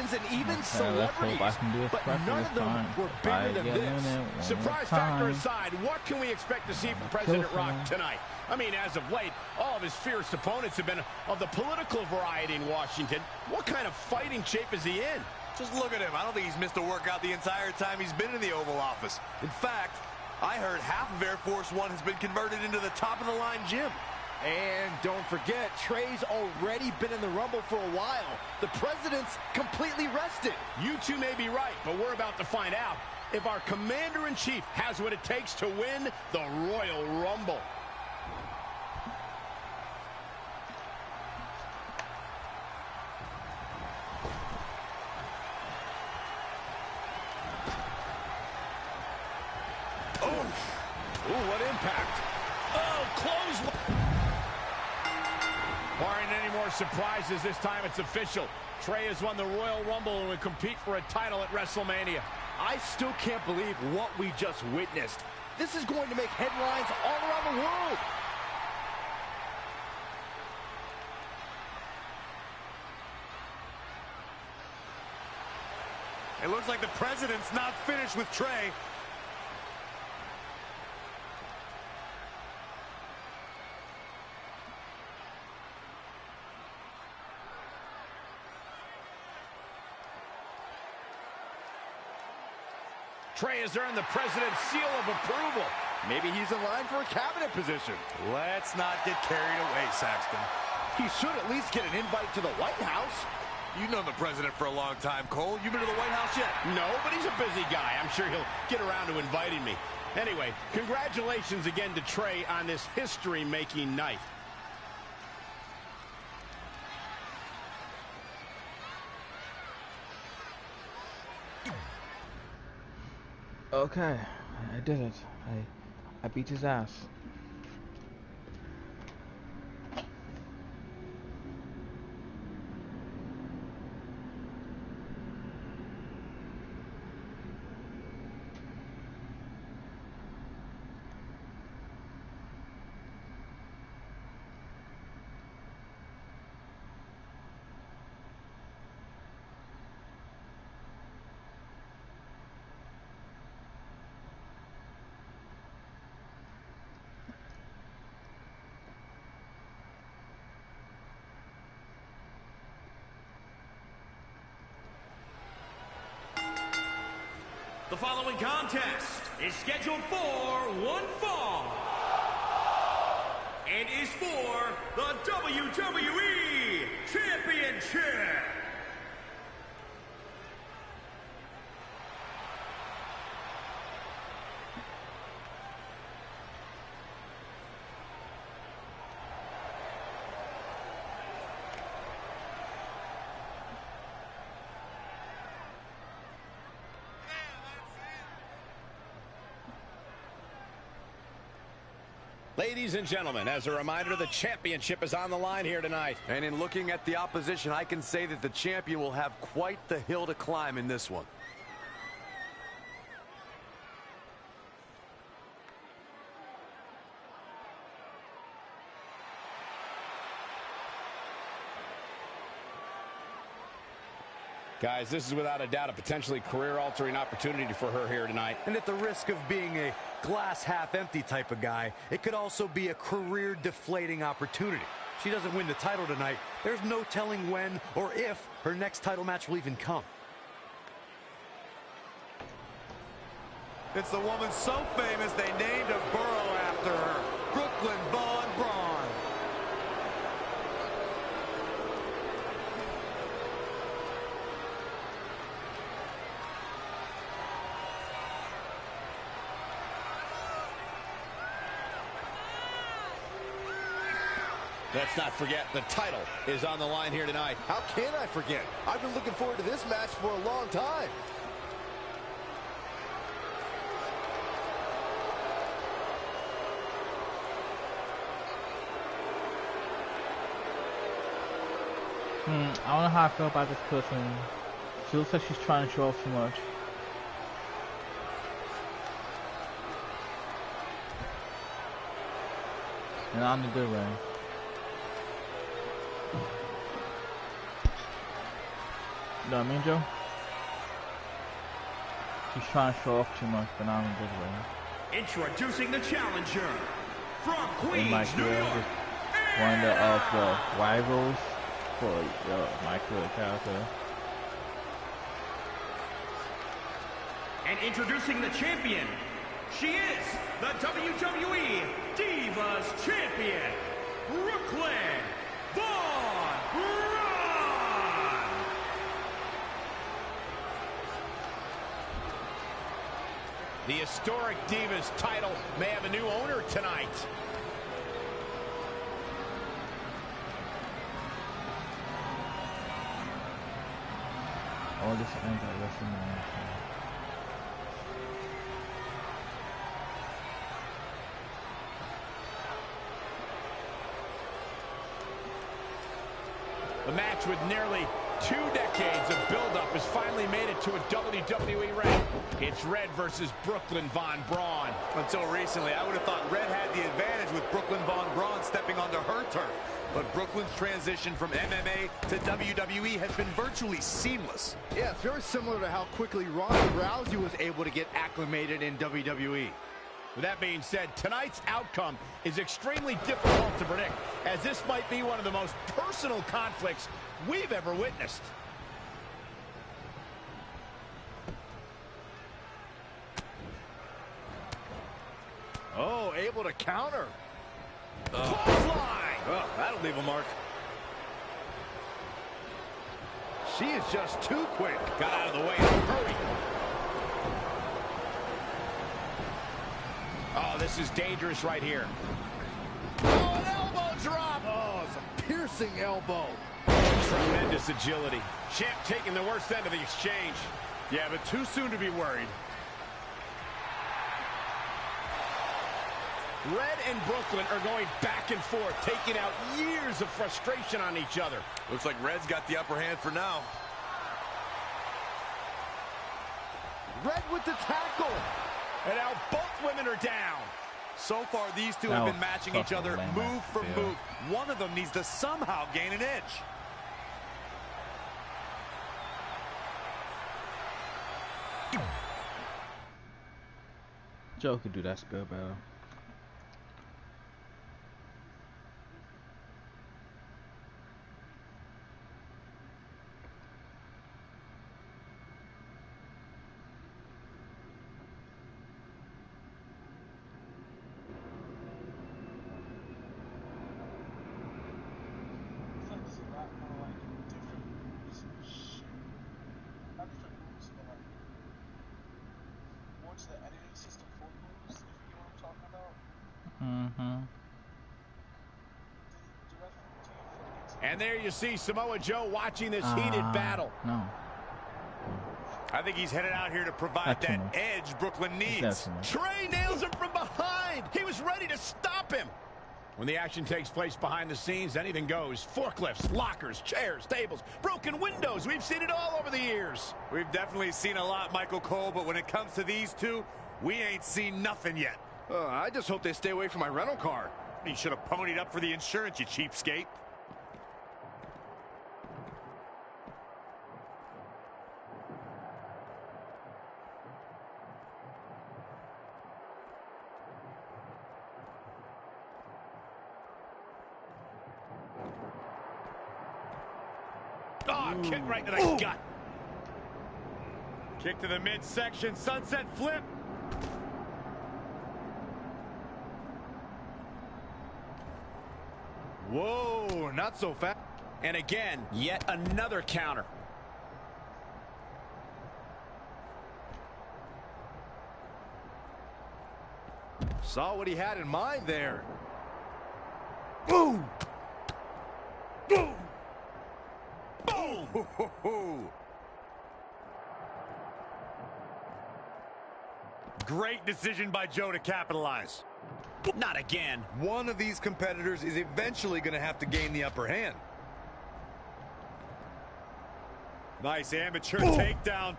legends and even celebrities, but none of them were bigger than this. Surprise factor aside, what can we expect to see from President Rock tonight? I mean, as of late, all of his fierce opponents have been of the political variety in Washington. What kind of fighting shape is he in? Just look at him. I don't think he's missed a workout the entire time he's been in the Oval Office. In fact, I heard half of Air Force One has been converted into the top-of-the-line gym. And don't forget, Trey's already been in the Rumble for a while. The president's completely rested. You two may be right, but we're about to find out if our Commander-in-Chief has what it takes to win the Royal Rumble. Ooh, what impact. Oh, close. Barring any more surprises, this time it's official. Trey has won the Royal Rumble and will compete for a title at WrestleMania. I still can't believe what we just witnessed. This is going to make headlines all around the world. It looks like the president's not finished with Trey. Trey has earned the president's seal of approval. Maybe he's in line for a cabinet position. Let's not get carried away, Saxton. He should at least get an invite to the White House. You've known the president for a long time, Cole. You been to the White House yet? No, but he's a busy guy. I'm sure he'll get around to inviting me. Anyway, congratulations again to Trey on this history-making night. Okay, I did it. I beat his ass. The following contest is scheduled for one fall and is for the WWE Championship. Ladies and gentlemen, as a reminder, the championship is on the line here tonight. And in looking at the opposition, I can say that the champion will have quite the hill to climb in this one. Guys, this is without a doubt a potentially career-altering opportunity for her here tonight. And at the risk of being a glass half-empty type of guy, it could also be a career-deflating opportunity. She doesn't win the title tonight, there's no telling when or if her next title match will even come. It's the woman so famous they named a borough after her, Brooklyn Von Braun. Let's not forget, the title is on the line here tonight. How can I forget? I've been looking forward to this match for a long time. I don't know how I feel about this person. She looks like she's trying to show off too much. And not in a good way. know what I mean, Joe? She's trying to show off too much, but not in a good way. Introducing the challenger from And Queens, New York. one of the rivals for my career character. And introducing the champion, she is the WWE Divas Champion, Brooklyn Von Braun. The historic Divas title may have a new owner tonight. All this ends at WrestleMania. The match with nearly 2 decades of build-up has finally made it to a WWE ring. It's Red versus Brooklyn Von Braun. Until recently, I would have thought Red had the advantage with Brooklyn Von Braun stepping onto her turf. But Brooklyn's transition from MMA to WWE has been virtually seamless. Yeah, it's very similar to how quickly Ronda Rousey was able to get acclimated in WWE. With that being said, tonight's outcome is extremely difficult to predict, as this might be one of the most personal conflicts we've ever witnessed. Oh, able to counter. Clothesline! Oh, that'll leave a mark. She is just too quick. Got out of the way in a hurry. Oh, this is dangerous right here. Oh, an elbow drop! Oh, it's a piercing elbow. Tremendous agility. Champ taking the worst end of the exchange. Yeah, but too soon to be worried. Red and Brooklyn are going back and forth, taking out years of frustration on each other. Looks like Red's got the upper hand for now. Red with the tackle. And now both women are down. So far, these two have been matching each other move for move. One of them needs to somehow gain an edge. Joe could do that spell better. And there you see Samoa Joe watching this heated battle. No. I think he's headed out here to provide that edge Brooklyn needs. Trey nails him from behind. He was ready to stop him. When the action takes place behind the scenes, anything goes. Forklifts, lockers, chairs, tables, broken windows. We've seen it all over the years. We've definitely seen a lot, Michael Cole, but when it comes to these two, we ain't seen nothing yet. I just hope they stay away from my rental car. You should have ponied up for the insurance, you cheapskate. Oh, kick right to the gut. Kick to the midsection, sunset flip. Whoa, not so fast. And again, yet another counter. Saw what he had in mind there. Boom! Boom! Boom! Great decision by Joe to capitalize. Not again. One of these competitors is eventually going to have to gain the upper hand. Nice amateur takedown.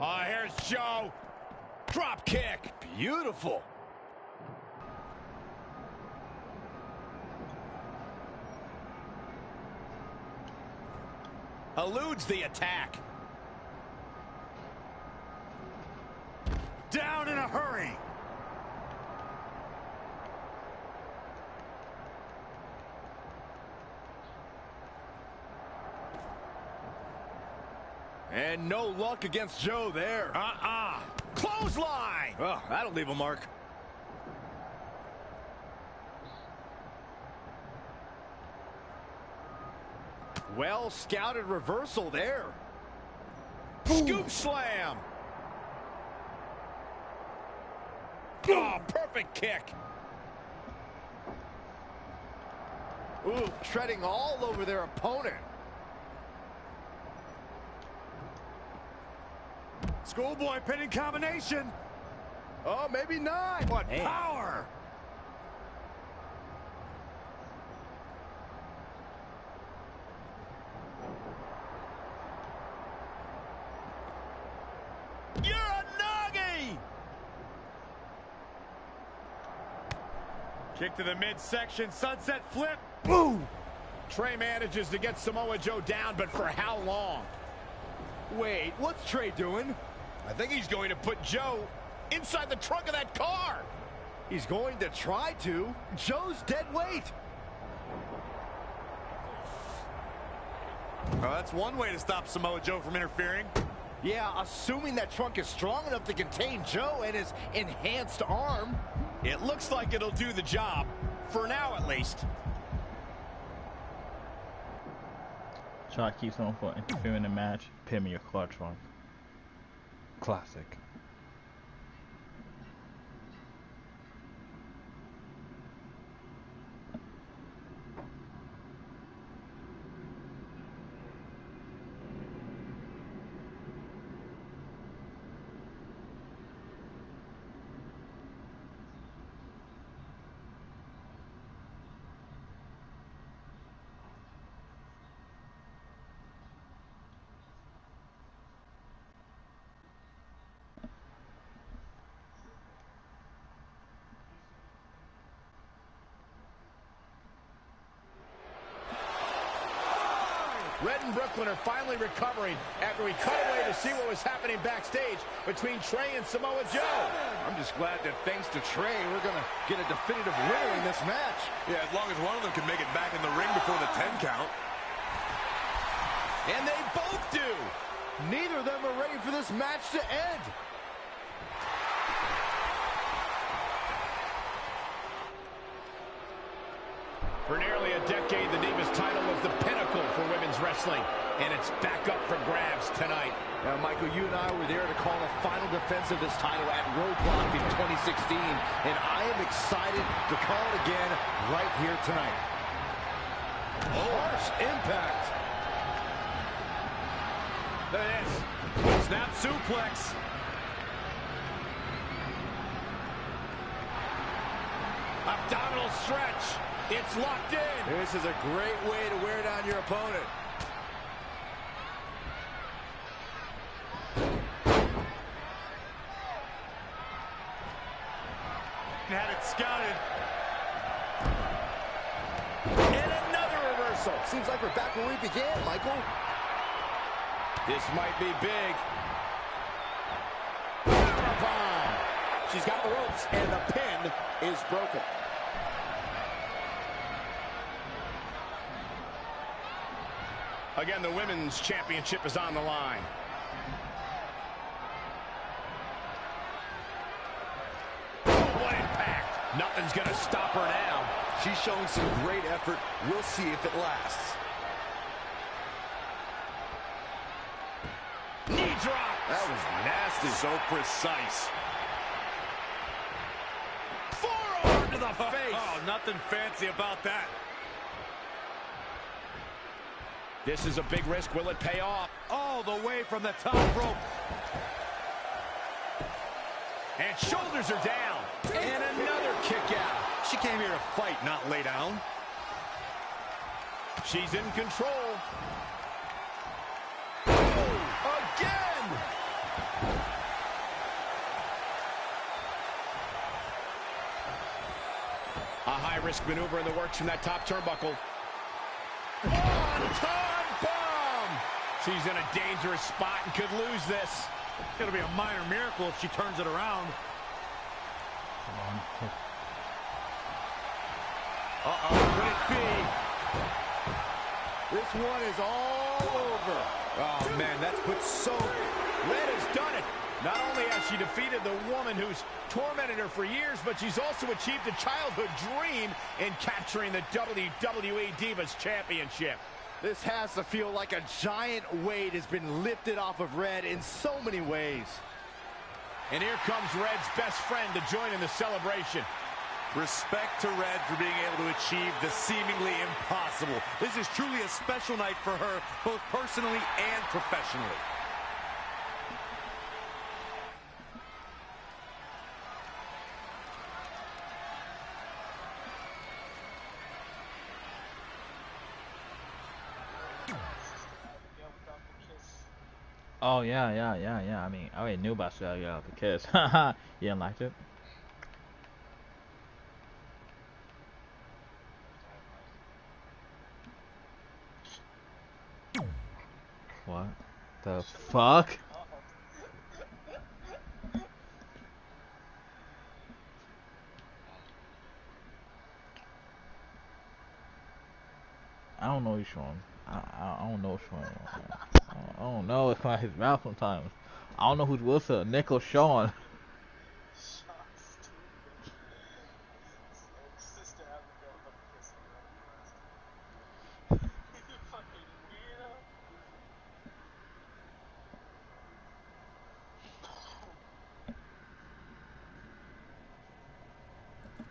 Oh, here's Joe. Drop kick. Beautiful. Eludes the attack. Down in a hurry. And no luck against Joe there. Clothesline. Oh, that'll leave a mark. Well scouted reversal there. Scoop slam. Oh, perfect kick. Ooh, treading all over their opponent. Schoolboy pinning combination. Oh, maybe not. What power! You're a nuggie. Kick to the midsection, sunset flip. Boom! Trey manages to get Samoa Joe down, but for how long? Wait, what's Trey doing? I think he's going to put Joe inside the trunk of that car. He's going to try to. Joe's dead weight. Oh, that's one way to stop Samoa Joe from interfering. Yeah, assuming that trunk is strong enough to contain Joe and his enhanced arm. It looks like it'll do the job, for now at least. Try to keep someone from interfering in the match. Pin me your car trunk. Classic. Red and Brooklyn are finally recovering after we cut away to see what was happening backstage between Trey and Samoa Joe. I'm just glad that thanks to Trey, we're going to get a definitive winner in this match. Yeah, as long as one of them can make it back in the ring before the 10 count. And they both do. Neither of them are ready for this match to end. For nearly a decade, the Divas title was the pinnacle for women's wrestling, and it's back up for grabs tonight. Now, Michael, you and I were there to call the final defense of this title at Roadblock in 2016, and I am excited to call it again right here tonight. Harsh impact. There it is. Snap suplex. Abdominal stretch. It's locked in. This is a great way to wear down your opponent. Had it scouted. And another reversal. Seems like we're back where we began, Michael. This might be big. Powerbomb. She's got the ropes, and the pin is broken. Again, the women's championship is on the line. Oh, what impact. Nothing's going to stop her now. She's showing some great effort. We'll see if it lasts. Knee drop. That was nasty. So precise. Forearm to the face. Oh, nothing fancy about that. This is a big risk. Will it pay off? All the way from the top rope. And shoulders are down. And another kick out. She came here to fight, not lay down. She's in control. Again. A high-risk maneuver in the works from that top turnbuckle. One-ton bomb! She's in a dangerous spot and could lose this. It's going to be a minor miracle if she turns it around. Uh-oh, could it be? This one is all over. Oh, man, that's put so... Red has done it. Not only has she defeated the woman who's tormented her for years, but she's also achieved a childhood dream in capturing the WWE Divas Championship. This has to feel like a giant weight has been lifted off of Red in so many ways. And here comes Red's best friend to join in the celebration. Respect to Red for being able to achieve the seemingly impossible. This is truly a special night for her, both personally and professionally. Oh, yeah. I mean, I already knew about Sally out the kiss. You didn't like it? What the fuck? I don't know what he's showing. I don't know what's showing. I don't know. It's like his mouth sometimes. I don't know who's Wilson, Nick or Sean.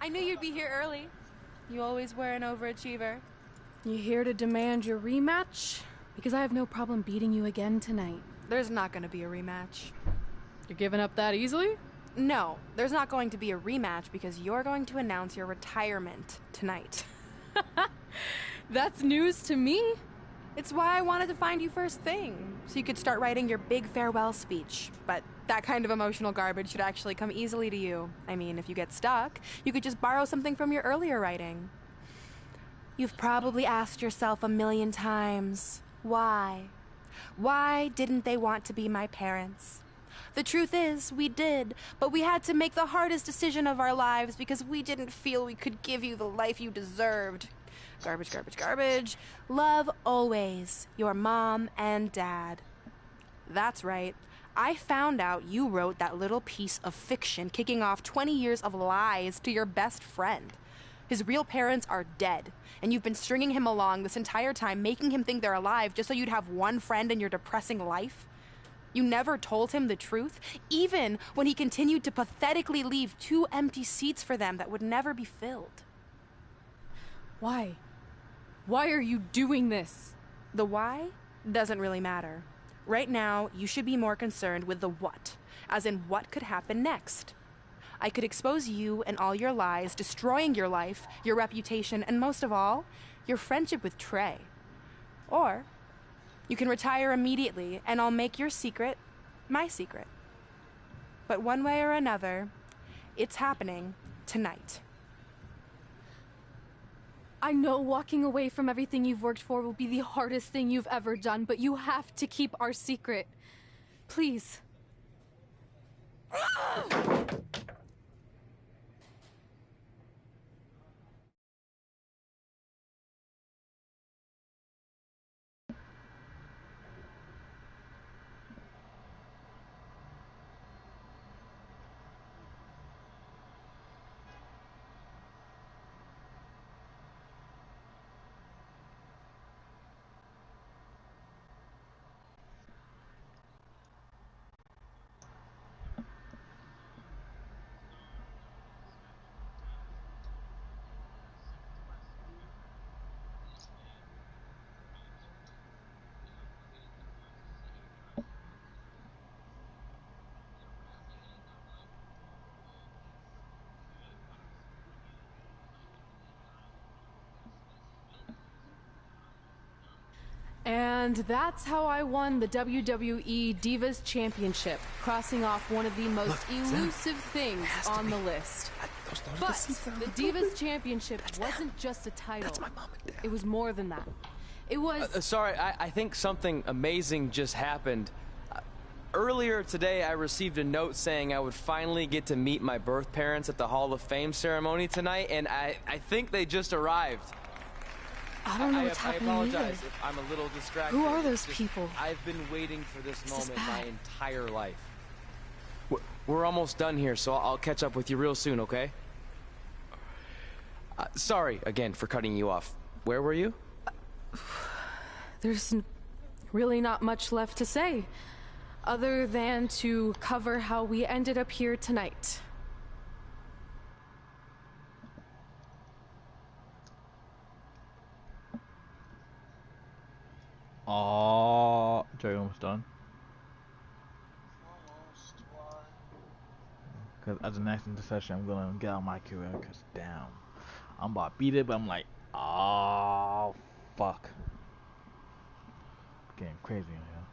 I knew you'd be here early. You always were an overachiever. You here to demand your rematch? Because I have no problem beating you again tonight. There's not going to be a rematch. You're giving up that easily? No, there's not going to be a rematch because you're going to announce your retirement tonight. That's news to me. It's why I wanted to find you first thing, so you could start writing your big farewell speech. But that kind of emotional garbage should actually come easily to you. I mean, if you get stuck, you could just borrow something from your earlier writing. You've probably asked yourself a million times, why? Why didn't they want to be my parents? The truth is, we did, but we had to make the hardest decision of our lives because we didn't feel we could give you the life you deserved. Garbage, garbage, garbage. Love always, your mom and dad. That's right. I found out you wrote that little piece of fiction kicking off 20 years of lies to your best friend. His real parents are dead, and you've been stringing him along this entire time, making him think they're alive just so you'd have one friend in your depressing life. You never told him the truth, even when he continued to pathetically leave 2 empty seats for them that would never be filled. Why? Why are you doing this? The why doesn't really matter. Right now, you should be more concerned with the what, as in what could happen next. I could expose you and all your lies, destroying your life, your reputation, and most of all, your friendship with Trey. Or you can retire immediately, and I'll make your secret my secret. But one way or another, it's happening tonight. I know walking away from everything you've worked for will be the hardest thing you've ever done, but you have to keep our secret. Please. And that's how I won the WWE Divas Championship, crossing off one of the most elusive things on the list. But the Divas Championship wasn't just a title. That's my mom and dad. It was more than that. It was... Sorry, I think something amazing just happened. Earlier today, I received a note saying I would finally get to meet my birth parents at the Hall of Fame ceremony tonight, and I think they just arrived. I don't know what's happening I apologize either. if I'm a little distracted. Who are those people? I've been waiting for this moment my bad. entire life. We're almost done here, so I'll catch up with you real soon, okay? Sorry, again, for cutting you off. Where were you? There's really not much left to say, other than to cover how we ended up here tonight. Oh, Joey almost done. Because as the next intercession, I'm going to get out my career, because damn, I'm about to beat it, but I'm like, oh, fuck. Getting crazy in here.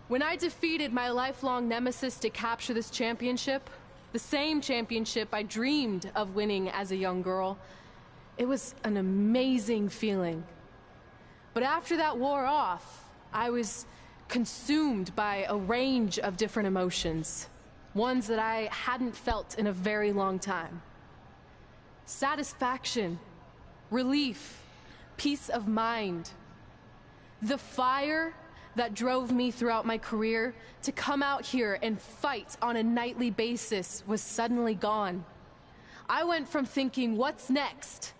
When I defeated my lifelong nemesis to capture this championship, the same championship I dreamed of winning as a young girl, it was an amazing feeling. But after that wore off, I was consumed by a range of different emotions, ones that I hadn't felt in a very long time. Satisfaction, relief, peace of mind. The fire that drove me throughout my career to come out here and fight on a nightly basis was suddenly gone. I went from thinking, what's next,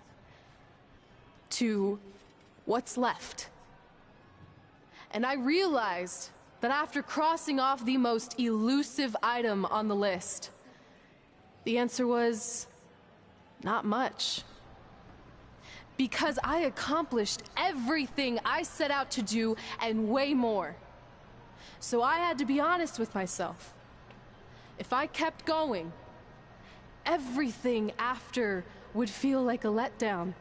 to what's left. And I realized that after crossing off the most elusive item on the list, the answer was not much. Because I accomplished everything I set out to do and way more. So I had to be honest with myself. If I kept going, everything after would feel like a letdown.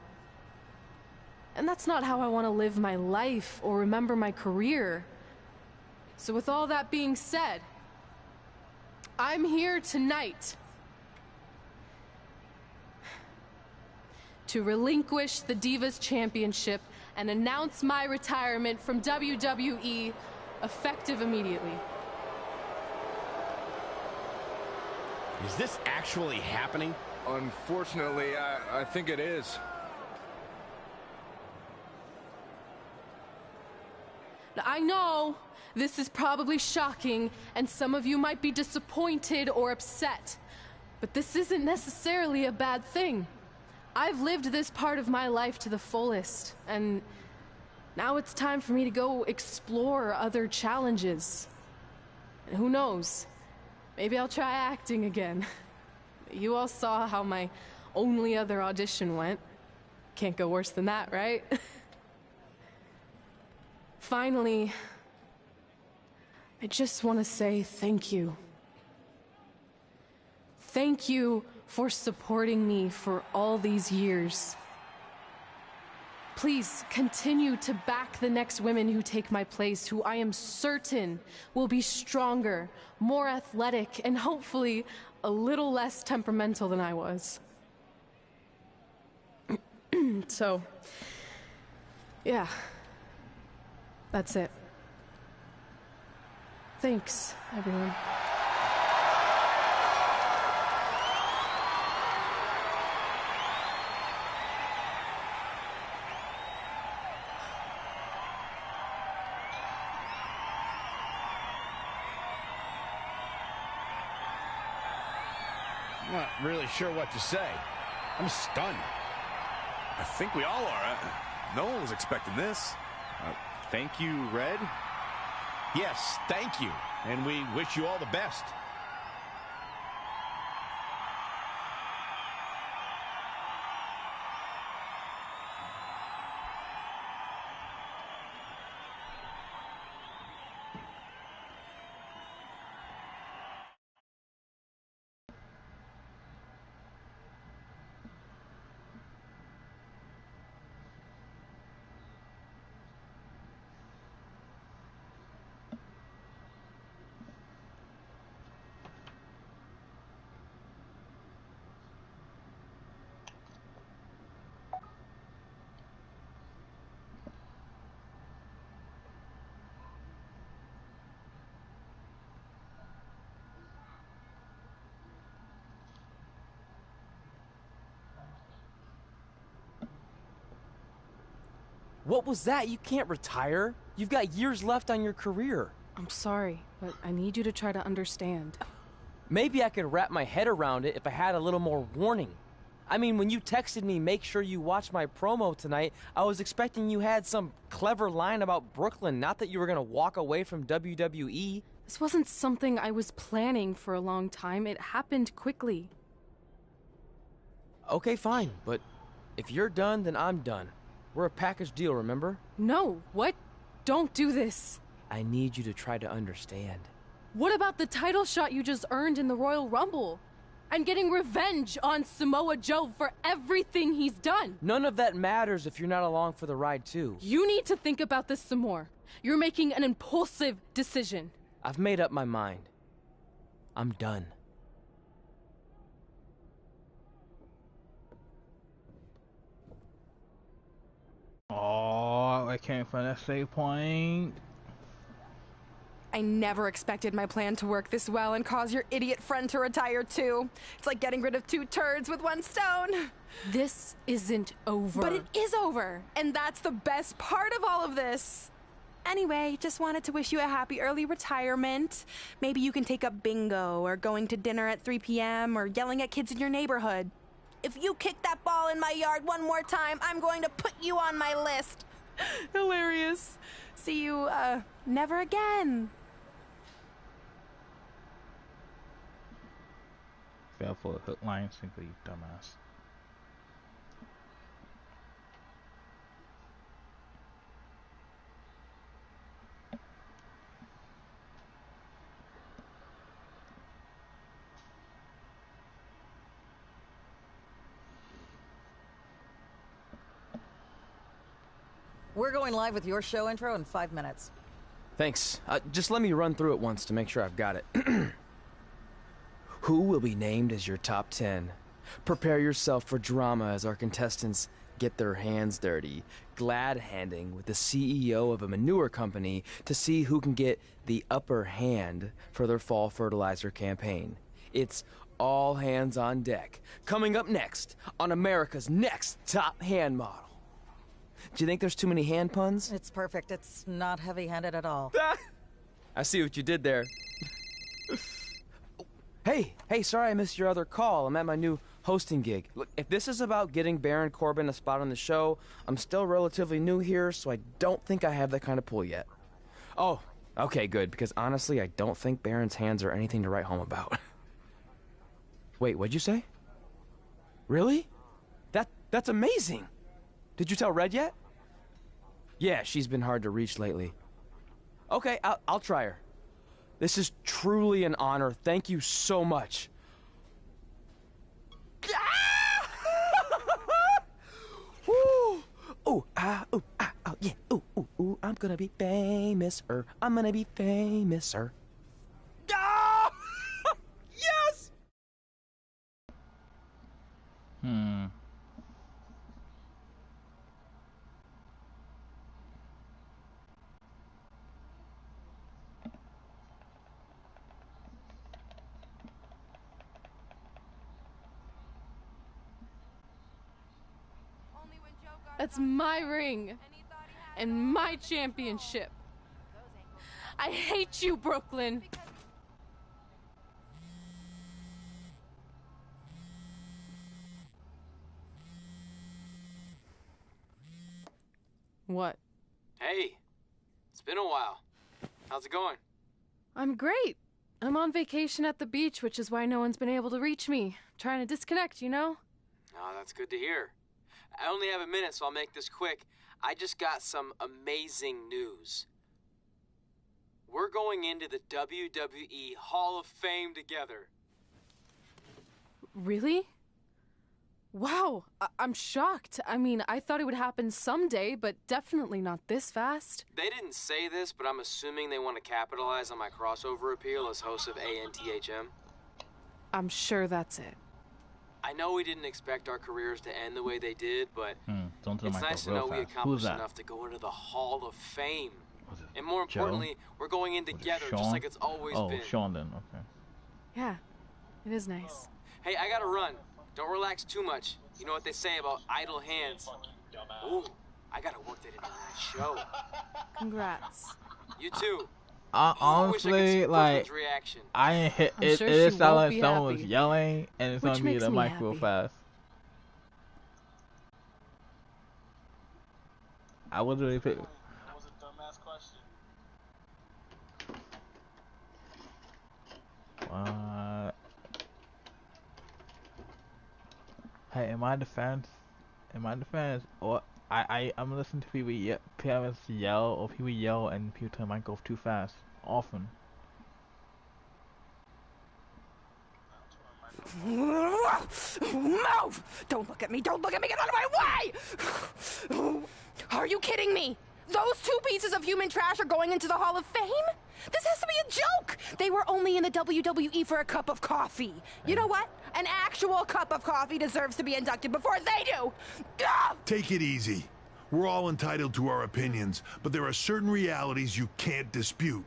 And that's not how I want to live my life or remember my career. So with all that being said, I'm here tonight to relinquish the Divas Championship and announce my retirement from WWE, effective immediately. Is this actually happening? Unfortunately, I think it is. Now, I know this is probably shocking, and some of you might be disappointed or upset, but this isn't necessarily a bad thing. I've lived this part of my life to the fullest, and now it's time for me to go explore other challenges. And who knows, maybe I'll try acting again. You all saw how my only other audition went. Can't go worse than that, right? Finally, I just want to say thank you. Thank you for supporting me for all these years. Please continue to back the next women who take my place, who I am certain will be stronger, more athletic, and hopefully a little less temperamental than I was. So, yeah. That's it. Thanks, everyone. I'm not really sure what to say. I'm stunned. I think we all are. No one was expecting this. Thank you, Red. Yes, thank you. And we wish you all the best. What was that? You can't retire. You've got years left on your career. I'm sorry, but I need you to try to understand. Maybe I could wrap my head around it if I had a little more warning. I mean, when you texted me, make sure you watch my promo tonight, I was expecting you had some clever line about Brooklyn, not that you were going to walk away from WWE. This wasn't something I was planning for a long time. It happened quickly. Okay, fine, but if you're done, then I'm done. We're a package deal, remember? No, what? Don't do this. I need you to try to understand. What about the title shot you just earned in the Royal Rumble? And getting revenge on Samoa Joe for everything he's done? None of that matters if you're not along for the ride, too. You need to think about this some more. You're making an impulsive decision. I've made up my mind. I'm done. Oh, I came from that save point. I never expected my plan to work this well and cause your idiot friend to retire too. It's like getting rid of 2 turds with 1 stone. This isn't over. But it is over, and that's the best part of all of this. Anyway, just wanted to wish you a happy early retirement. Maybe you can take up bingo or going to dinner at 3 p.m. or yelling at kids in your neighborhood. If you kick that ball in my yard one more time, I'm going to put you on my list. Hilarious. See you, never again. Fell for a hook, line, sinker, you dumbass. We're going live with your show intro in 5 minutes. Thanks. Just let me run through it once to make sure I've got it. Who will be named as your top 10? Prepare yourself for drama as our contestants get their hands dirty, glad-handing with the CEO of a manure company to see who can get the upper hand for their fall fertilizer campaign. It's all hands on deck. Coming up next on America's Next Top Hand Model. Do you think there's too many hand puns? It's perfect. It's not heavy-handed at all. I see what you did there. Hey, sorry I missed your other call. I'm at my new hosting gig. Look, if this is about getting Baron Corbin a spot on the show, I'm still relatively new here, so I don't think I have that kind of pull yet. Oh, okay, good, because honestly, I don't think Baron's hands are anything to write home about. Wait, what'd you say? Really? That's amazing! Did you tell Red yet? Yeah, she's been hard to reach lately. Okay, I'll try her. This is truly an honor. Thank you so much. Woo! Ooh, yeah. Ooh, I'm gonna be famous, I'm gonna be famous, Ah! Yes! That's my ring. And my championship. I hate you, Brooklyn. What? Hey, it's been a while. How's it going? I'm great. I'm on vacation at the beach, which is why no one's been able to reach me. Trying to disconnect, you know? Oh, that's good to hear. I only have a minute, so I'll make this quick. I just got some amazing news. We're going into the WWE Hall of Fame together. Really? Wow, I'm shocked. I mean, I thought it would happen someday, but definitely not this fast. They didn't say this, but I'm assuming they want to capitalize on my crossover appeal as host of ANTHM. I'm sure that's it. I know we didn't expect our careers to end the way they did, but Don't it's nice to know we accomplished enough to go into the Hall of Fame. And more importantly, we're going in together, just like it's always been. Oh, Sean then, okay. Yeah, it is nice. Hey, I gotta run. Don't relax too much. You know what they say about idle hands. Ooh, I gotta work that into my show. Congrats. You too. Honestly, like, I ain't hit it. Sure It she sounded won't like be someone was happy. yelling, and it's Which gonna be makes the me mic real happy. fast. I was really pick. That was a dumbass question. Hey, in my defense, or I'm listening to parents yell, or people yell, and people turn the mic off too fast, often. Move! Don't look at me! Don't look at me! Get out of my way! Are you kidding me? Those two pieces of human trash are going into the Hall of Fame? This has to be a joke! They were only in the WWE for a cup of coffee. You know what? An actual cup of coffee deserves to be inducted before they do! Ugh! Take it easy. We're all entitled to our opinions, but there are certain realities you can't dispute.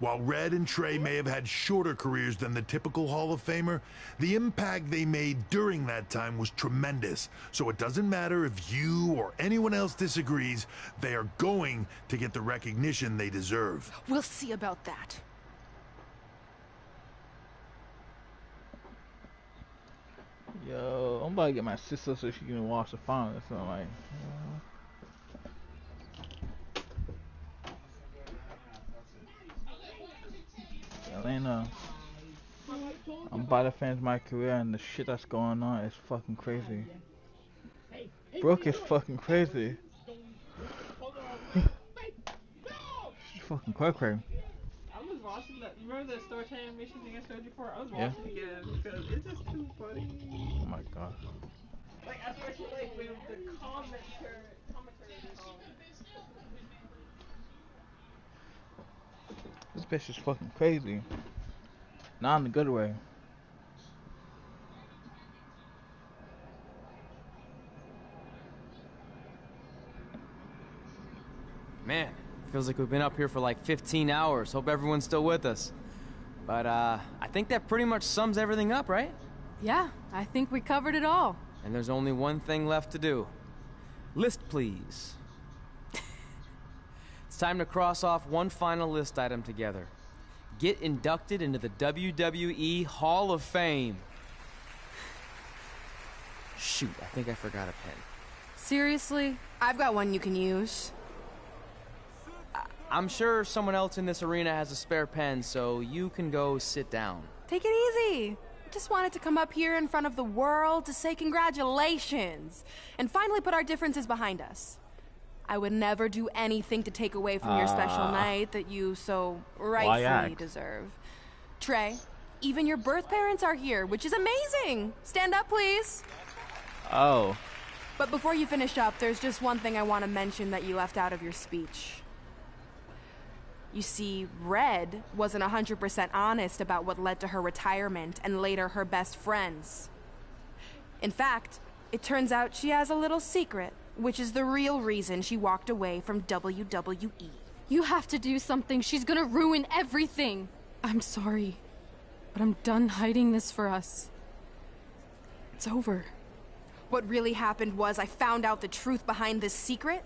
While Red and Trey may have had shorter careers than the typical Hall of Famer, the impact they made during that time was tremendous. So it doesn't matter if you or anyone else disagrees, they are going to get the recognition they deserve. We'll see about that. Yo, I'm about to get my sister so she can watch the final or something like. Elena, I'm about to finish my career, and the shit that's going on is fucking crazy. Brooke is fucking crazy. She's fucking crazy. I was watching that. Remember the story time animation thing I showed you before? I was watching it again because it's just too funny. Oh my god. Like especially like with the commentary. This bitch is fucking crazy. Not in a good way. Man, feels like we've been up here for like 15 hours. Hope everyone's still with us. But I think that pretty much sums everything up, right? Yeah, I think we covered it all. And there's only one thing left to do. List, please. It's time to cross off one final list item together. Get inducted into the WWE Hall of Fame. Shoot, I think I forgot a pen. Seriously? I've got one you can use. I'm sure someone else in this arena has a spare pen, so you can go sit down. Take it easy. I just wanted to come up here in front of the world to say congratulations and finally put our differences behind us. I would never do anything to take away from your special night that you so rightfully deserve. Trey, even your birth parents are here, which is amazing. Stand up, please. Oh. But before you finish up, there's just one thing I want to mention that you left out of your speech. You see, Red wasn't 100% honest about what led to her retirement and later her best friends. In fact, it turns out she has a little secret, which is the real reason she walked away from WWE. You have to do something. She's gonna ruin everything. I'm sorry, but I'm done hiding this for us. It's over. What really happened was I found out the truth behind this secret,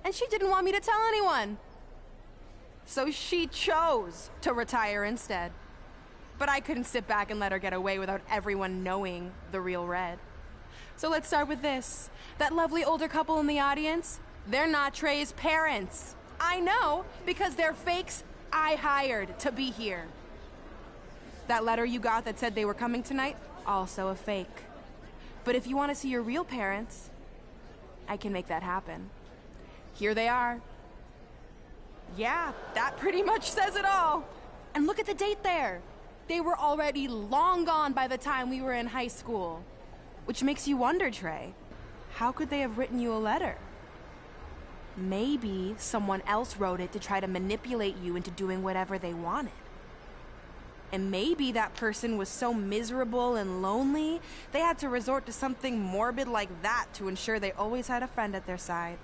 and she didn't want me to tell anyone. So she chose to retire instead. But I couldn't sit back and let her get away without everyone knowing the real Red. So let's start with this. That lovely older couple in the audience, they're not Trey's parents. I know, because they're fakes I hired to be here. That letter you got that said they were coming tonight, also a fake. But if you want to see your real parents, I can make that happen. Here they are. Yeah, that pretty much says it all. And look at the date there. They were already long gone by the time we were in high school. Which makes you wonder, Trey, how could they have written you a letter? Maybe someone else wrote it to try to manipulate you into doing whatever they wanted. And maybe that person was so miserable and lonely, they had to resort to something morbid like that to ensure they always had a friend at their side.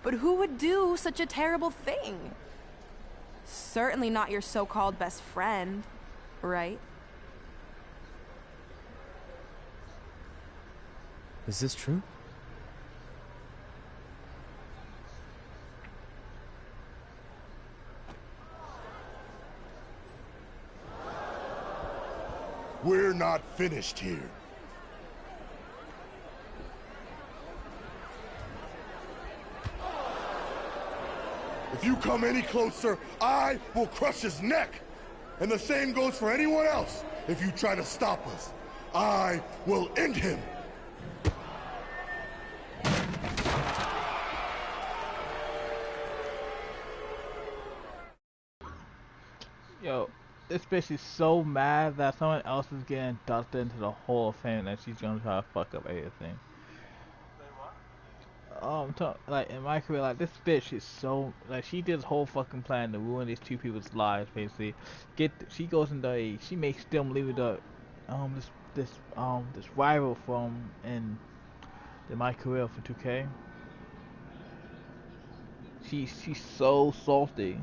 But who would do such a terrible thing? Certainly not your so-called best friend, right? Is this true? we're not finished here. If you come any closer, I will crush his neck. And the same goes for anyone else. If you try to stop us, I will end him. Yo, this bitch is so mad that someone else is getting inducted into the Hall of Fame that she's gonna try to fuck up everything. Like in my career, like this bitch is so like she did this whole fucking plan to ruin these two people's lives. Basically, she goes into she makes them leave the this rival from in my career for 2K. She's so salty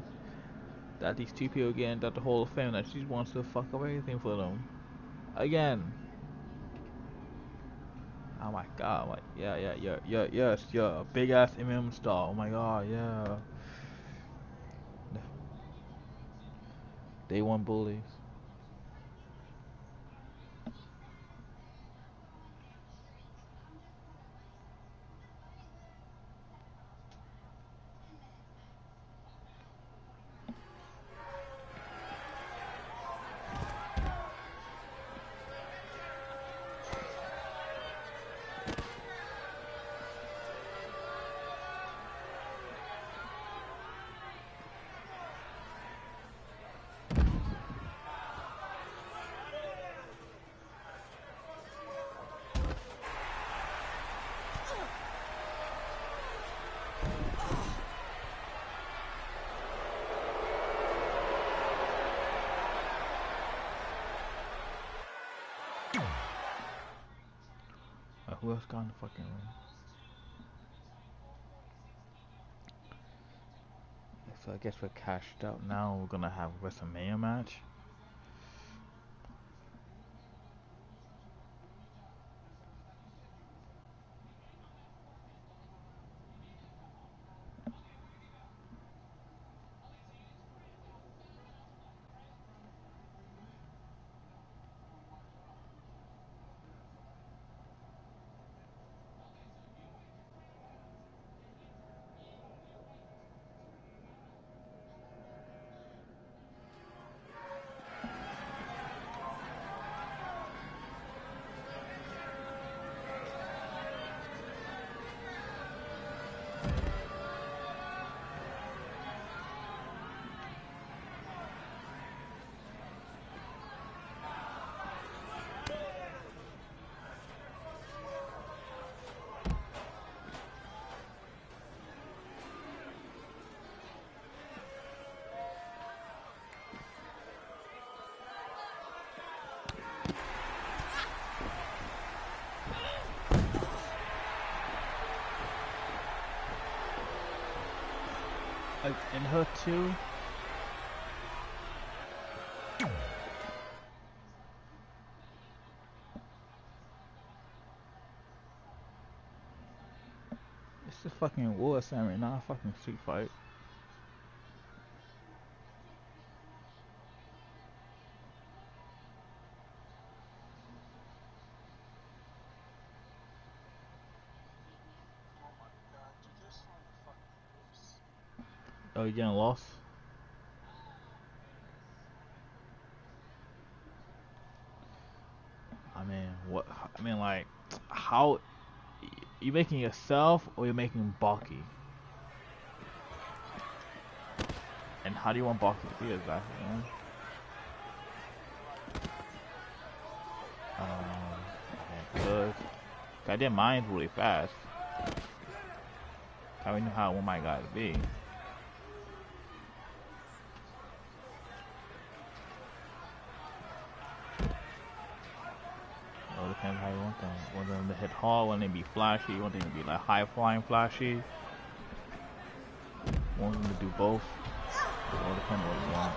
that these two people get into the Hall of Fame that she wants to fuck up everything for them again. Oh my god, like, yeah, yes, you're a big ass MM star. Oh my god, yeah. Day one bullies. Who else got in the fucking room? So I guess we're cashed out now. We're gonna have a WrestleMania match. And her too. It's a fucking war assignment, not a fucking street fight. Oh, you getting lost? I mean, what? I mean, like, how? You making yourself or you making Baki? And how do you want Baki to be exactly? Man? Okay, good. I did mine really fast. How we know how I want my guy to be. Depends how you want them. Want them to hit hard, want them to be flashy, want them to be like high flying flashy. Want them to do both. It all depends on what you want.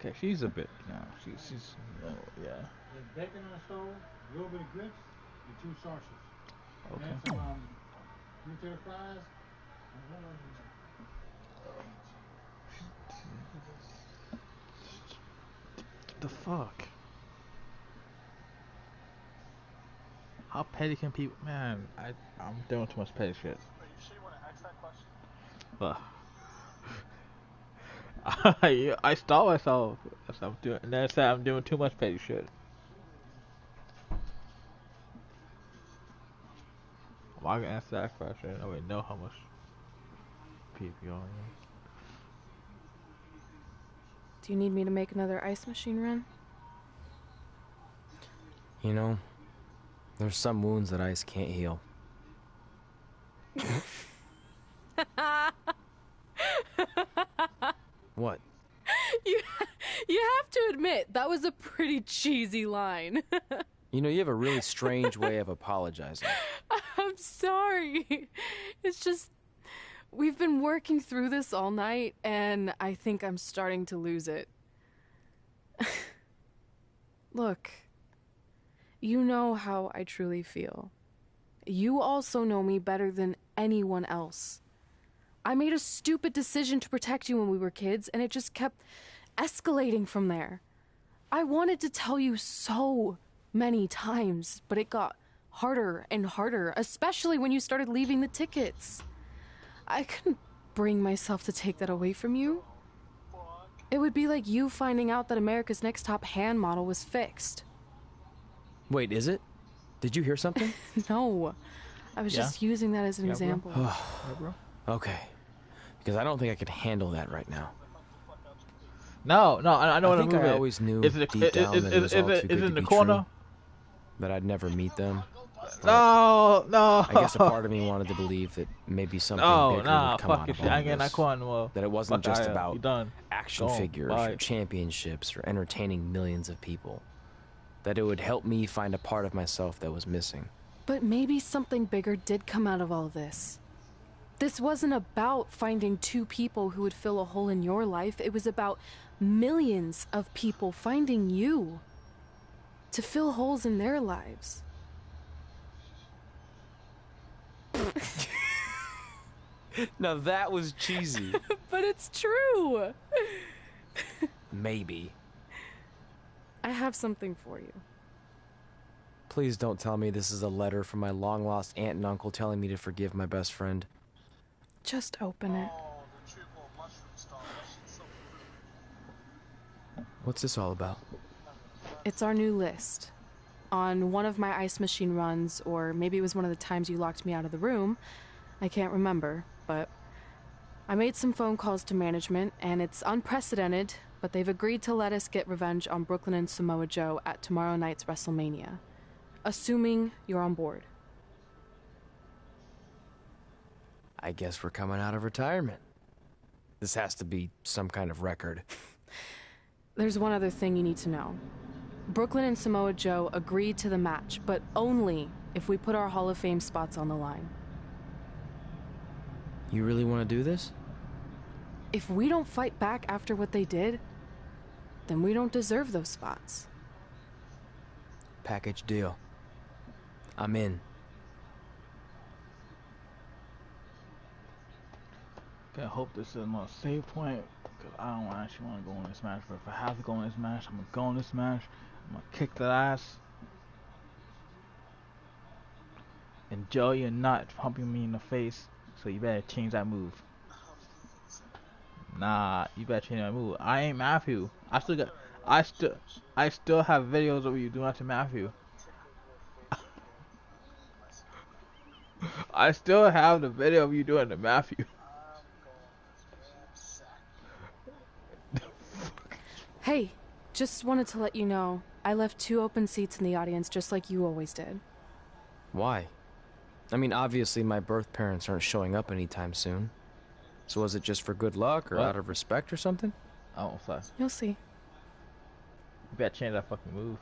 Okay, she's a bit. No, she's. Oh, yeah. There's bacon on the stove, a little bit of grits, and 2 sausages. Okay. And some potato fries. The fuck? How petty can people? Man, I'm doing too much petty shit. Wait, you sure you want to ask that question? I stall myself. That's what I'm doing. And that's how I'm doing too much petty shit. Why gonna answer that question? I already know how much people are. Do you need me to make another ice machine run? You know, there's some wounds that ice can't heal. What? You have to admit, that was a pretty cheesy line. You know, you have a really strange way of apologizing. I'm sorry. It's just, we've been working through this all night, and I think I'm starting to lose it. Look, you know how I truly feel. You also know me better than anyone else. I made a stupid decision to protect you when we were kids, and it just kept escalating from there. I wanted to tell you so many times, but it got harder and harder, especially when you started leaving the tickets. I couldn't bring myself to take that away from you. It would be like you finding out that America's Next Top hand model was fixed. Wait, is it? Did you hear something? No. I was just using that as an example. Bro. Okay. Because I don't think I could handle that right now. No, I know what I think I always knew deep down that it was all too good to be true. That I'd never meet them. No. I guess a part of me wanted to believe that maybe something bigger would come out of all this. That it wasn't just about action figures or championships or entertaining millions of people. That it would help me find a part of myself that was missing. But maybe something bigger did come out of all this. This wasn't about finding 2 people who would fill a hole in your life. It was about millions of people finding you to fill holes in their lives. Now that was cheesy. But it's true. Maybe. I have something for you. Please don't tell me this is a letter from my long-lost aunt and uncle telling me to forgive my best friend. Just open it. What's this all about? It's our new list. On one of my ice machine runs, or maybe it was one of the times you locked me out of the room. I can't remember, but I made some phone calls to management, and it's unprecedented, but they've agreed to let us get revenge on Brooklyn and Samoa Joe at tomorrow night's WrestleMania. Assuming you're on board. I guess we're coming out of retirement. This has to be some kind of record. There's one other thing you need to know. Brooklyn and Samoa Joe agreed to the match, but only if we put our Hall of Fame spots on the line. You really want to do this? If we don't fight back after what they did, then we don't deserve those spots. Package deal. I'm in. I hope this is my save point, because I don't actually want to go in this match, but if I have to go in this match, I'm going to go in this match. I'm going to kick that ass. And Joe, you're not pumping me in the face, so you better change that move. Nah, you better change that move. I ain't Matthew. I still have videos of you doing that to Matthew. I still have the video of you doing it to Matthew. Hey, just wanted to let you know, I left 2 open seats in the audience just like you always did. Why? I mean, obviously my birth parents aren't showing up anytime soon. So was it just for good luck or out of respect or something? Oh, sorry. You'll see. You better change that fucking move.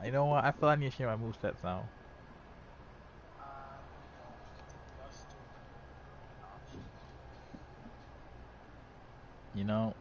You know what? I feel I need to change my moveset now. you know,